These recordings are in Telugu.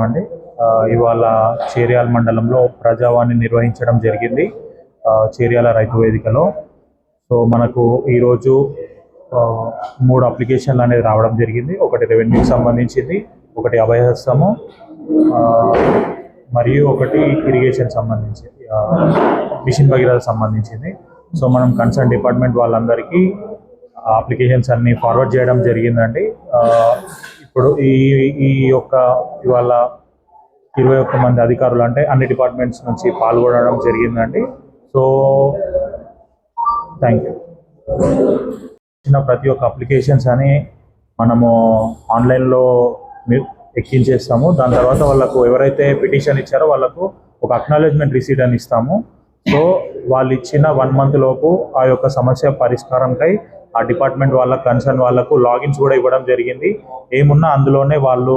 అండి ఇవాళ చేర్యాల మండలంలో ప్రజావాణి నిర్వహించడం జరిగింది చేర్యాల రైతు వేదికలో. సో మనకు ఈరోజు 3 అప్లికేషన్లు అనేది రావడం జరిగింది. ఒకటి రెవెన్యూకి సంబంధించింది, ఒకటి అభయహస్తము, మరియు ఒకటి ఇరిగేషన్ సంబంధించి మిషన్ భగీరథ సంబంధించింది. సో మనం కన్సర్న్ డిపార్ట్మెంట్ వాళ్ళందరికీ అప్లికేషన్స్ అన్ని ఫార్వర్డ్ చేయడం జరిగిందండి. ఇప్పుడు ఇవాళ 21 మంది అధికారులు అంటే అన్ని డిపార్ట్మెంట్స్ నుంచి పాల్గొనడం జరిగిందండి. So thank you. ప్రతి ఒక్క అప్లికేషన్స్ అని మనము ఆన్లైన్లో ఎక్కించేస్తాము. దాని తర్వాత వాళ్ళకు ఎవరైతే పిటిషన్ ఇచ్చారో వాళ్ళకు ఒక అక్నాలెడ్జ్మెంట్ రిసీట్ అని ఇస్తాము. సో వాళ్ళు ఇచ్చిన 1 month లోపు ఆ యొక్క సమస్య పరిష్కారంకై ఆ డిపార్ట్మెంట్ వాళ్ళ కన్సర్న్ వాళ్ళకు లాగిన్స్ కూడా ఇవ్వడం జరిగింది. ఏమున్నా అందులోనే వాళ్ళు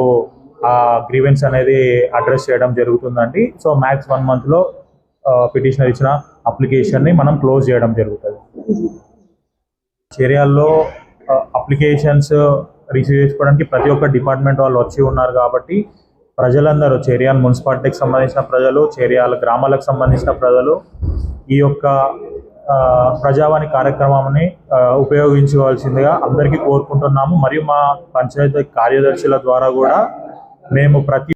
ఆ గ్రీవెన్స్ అనేది అడ్రస్ చేయడం జరుగుతుందండి. సో మ్యాక్స్ 1 monthలో పిటిషనర్ ఇచ్చిన అప్లికేషన్ని మనం క్లోజ్ చేయడం జరుగుతుంది. చేర్యాల్లో అప్లికేషన్స్ రిసీవ్ చేసుకోవడానికి ప్రతి ఒక్క డిపార్ట్మెంట్ వాళ్ళు వచ్చి ఉన్నారు కాబట్టి ప్రజలందరూ చేర్యాల మున్సిపాలిటీకి సంబంధించిన ప్రజలు, చేర్యాల గ్రామాలకు సంబంధించిన ప్రజలు ఈ యొక్క ప్రజావాణి కార్యక్రమాన్ని ఉపయోగించుకోవాల్సిందిగా అందరికీ కోరుకుంటున్నాము. మరియు మా పంచాయతీ కార్యదర్శుల ద్వారా కూడా మేము ప్రతి